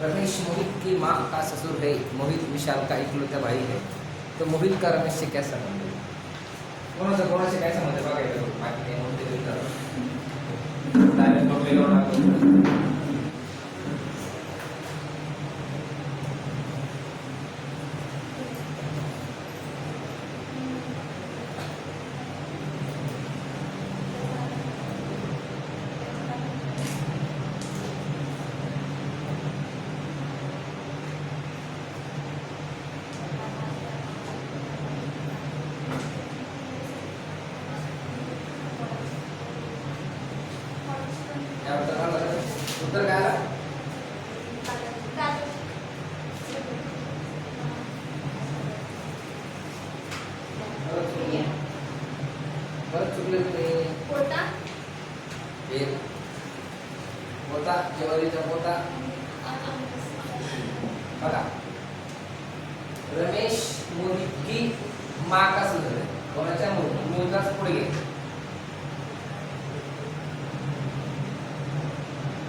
रमेश मोहित की माँ का ससुर है, मोहित विशाल का इकलौता भाई है, तो मोहित का रमेश से क्या संबंध है? कोणाचा काय संबंध आहे बघायला बाकी काही नव्हते तरी तर डायरेक्ट बघलेलो ना. उत्तर काय आला? परत चुकले तुम्ही. पोता एक पोता ज्वारीचा पोता. बघा रमेश मोहित की माँ का ससुर है, कोणाच्या मुलगाच पुढे घे.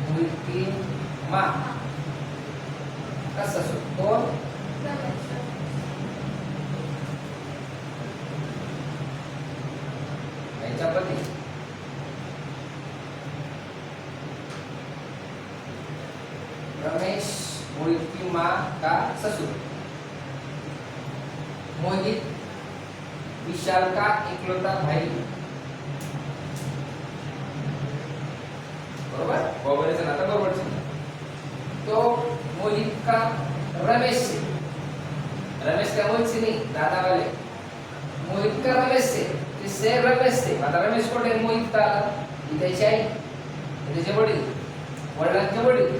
मोहित की माँ का ससुर कोण? यांच्या पती. रमेश मोहित की माँ का ससुर. मोहित विशाल का इकलौता भाई. बरोबर बरोबर नाता बरोबर છે. तो मोहित का रमेश से, रमेश का मोहित से नहीं दादा वाले, मोहित का रमेश से, किससे? रमेश से. आता रमेश कोठे? मोहित का त्याची आई, त्याचे वडील, वडिलांचे वडील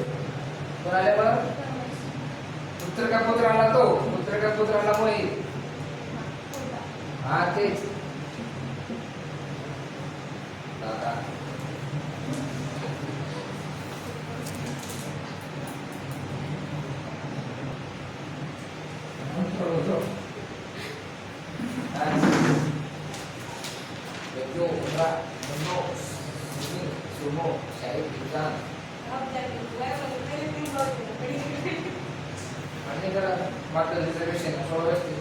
कोण आले बरं? पुत्र का पुत्र आला तो, पुत्र का पुत्र आला मोहित. हा तेच दादा. Bejo, Ura, Beno, Sumi, Sumo, Syahid, Ikan. आणि जरा मात्र रिझर्वेशन सोडवायचे.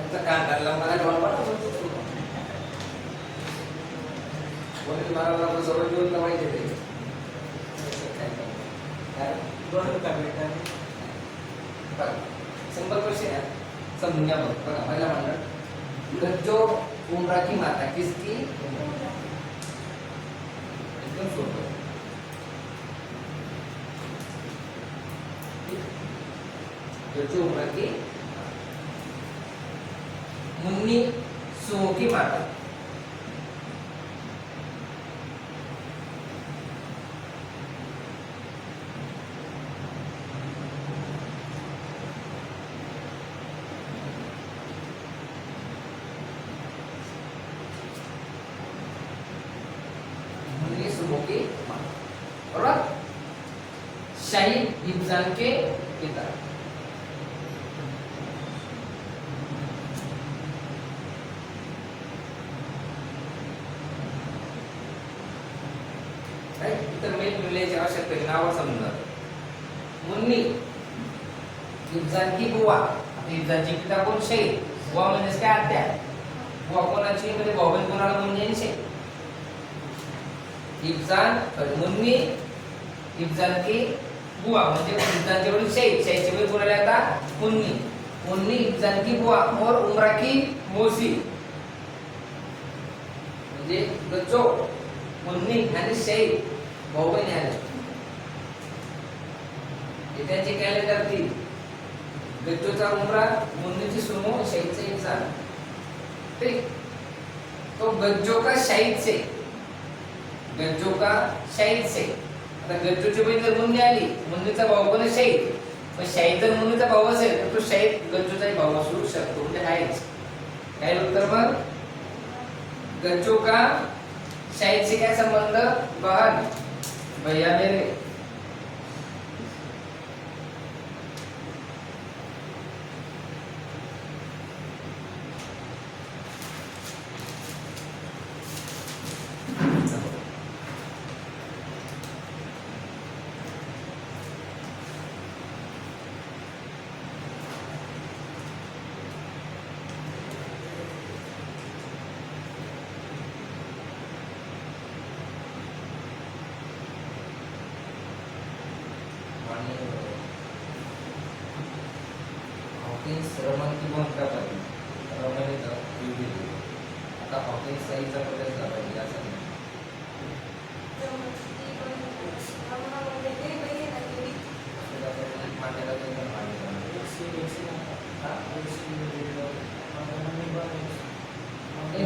Tekan dalam mana kalau mana boleh marah marah besar jual tawai jadi. Dua kali kan. Simple question है. समझना पड़ेगा. पहला मानना. गज्जो उम्र की माता किसकी? एकदम छोटा. गज्जो उम्र की मुन्नी सुमो की माता. मुन्नी सुमो की माता. और शाहिद हिब्जान के पिता. इतर मेल मिळण्याची आवश्यकता नाव समजा. मुन्नी हिब्जान की बुवा. इब्जानची पिता कोण शहीद. बुवा म्हणजेच काय आत्या. बुवा कोणाची म्हणजे भाऊ कोणाला मुन्नी शहीद. इब्जान मुन्नी इब्जान की बुआ म्हणजे इब्जानचे वडील शहीद. शहीदचे वडील कोणाला येतात मुन्नी. मुन्नी इब्जान की बुआ और उमरा की मौसी म्हणजे गज्जो मुन्नी आणि शहीद भाऊ बहीण आले. त्यांचे कॅलेंडर ती गज्जोचा उमरा, मुन्नीची सुमो, शहीदचा इब्जान. ठीक. तो गज्जो का शहीद से, गज्जो का शहीद से. आता गज्जोची बहीण जर मुन्नी आली, मुन्नीचा भाऊ कोण शहीद. पण शहीद जर मुन्नीचा भाऊ असेल तर तो शहीद गज्जोचाही भाऊ असू शकतो. म्हणजे आहेच. काय उत्तर मग गज्जो का शहीद से क्या संबंध. बहन भैया मेरे. हॉकिन्स रमन की भूमिका पाहिजे. रमन आता हॉकिन्स साईचा बदल झाला पाहिजे यासाठी.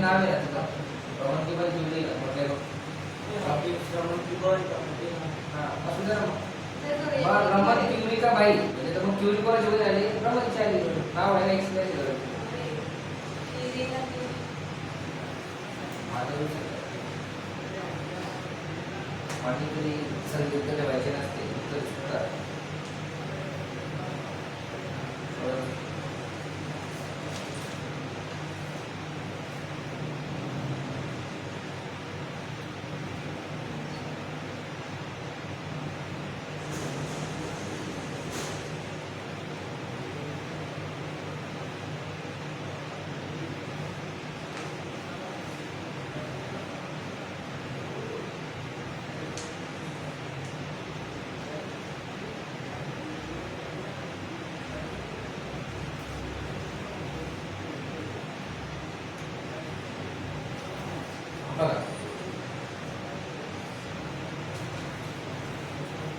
नाव आहे तुझं रमन की बाई जुळली का म्हटले रमन की बाई असू दे रमन क्युरी का बाई म्हणजे तर मग क्युरी कोणाची वगैरे आली रमनची आली. नाव आहे एक्सप्लेन करू. माझी तरी संगीत ठेवायचे नसते तर सुद्धा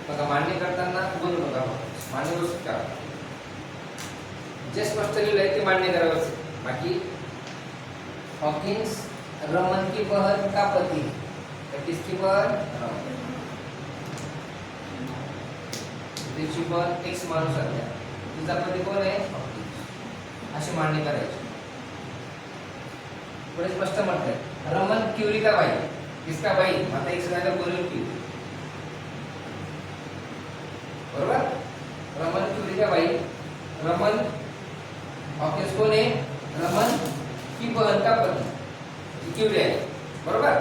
बघा मान्य करताना बोलू नका. मान्य करू शकता जे स्पष्ट लिहिलंय ते मान्य करावंच. बाकी हॉकिन्स रमन की बहन का पती. किसकी बहन तिची बहन एक्स माणूस आहे. तिचा पती कोण आहे असे मान्य करायचे. पुढे स्पष्ट म्हटलंय रमन क्युरी का बाई. किसका बाई आता एक जागा बोलून की बरोबर. रमन क्युरी का बाई. रमन हॉकिन्स कोण आहे रमन की बहन का पती क्युरी आहे बरोबर.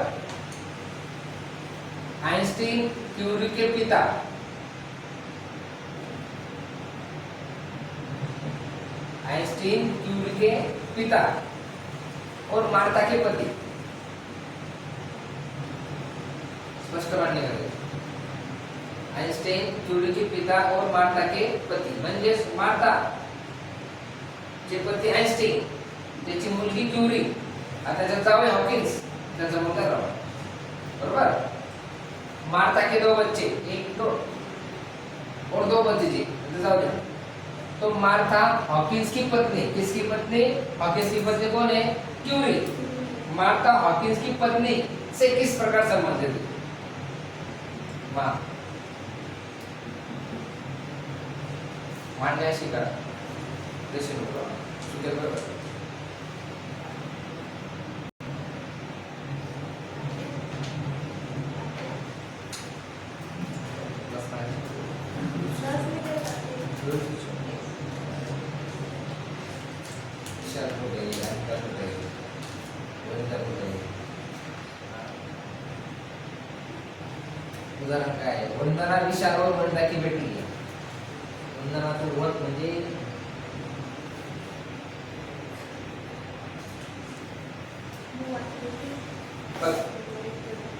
आइंस्टीन क्युरी के पिता. आइंस्टीन क्युरी के पिता और मार्था के पति. स्पष्ट मान्य करेल. आइंस्टाइन क्युरी के पिता और मार्था के पती म्हणजे मार्था चे पती आइंस्टाइन त्याची मुलगी क्युरी. आता त्याचा जाव आहे हॉकिन्स त्याचा मुलगा रमन बरोबर. मार्था के दो बच्चे एक दो और दो भतीजे जाओ द्या. तो मार्था हॉकिन्स की पत्नी. किसकी पत्नी हॉकिन्स की पत्नी कौन है क्युरी. मार्था हॉकिन्स की पत्नी से किस प्रकार संबंधित है. मान्य शिका देशी लोक सुद्धा बरोबर. उदाहरण काय आहे. वंदना विशाल और वंदा की बेटी. वंदनाचं वत म्हणजे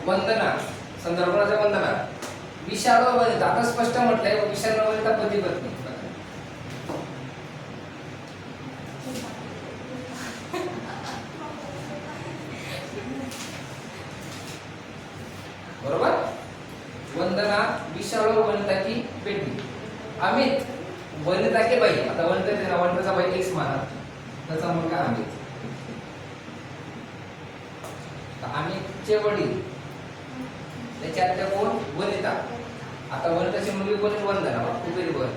वंदना संदर्भाच्या वंदना विशाल व वनिता आता स्पष्ट म्हटलंय विशाल व वनिता पती पत्नी बरोबर वंदना विशाल व वनिता की बेटी अमित वनिता के भाई आता वनिताचा भाई एक्स माना त्याचा मुलगा अमित अमितचे वडील त्याच्यात कोण वनिता आता वनिताची मुलगी कोण वंदना खूप बरोबर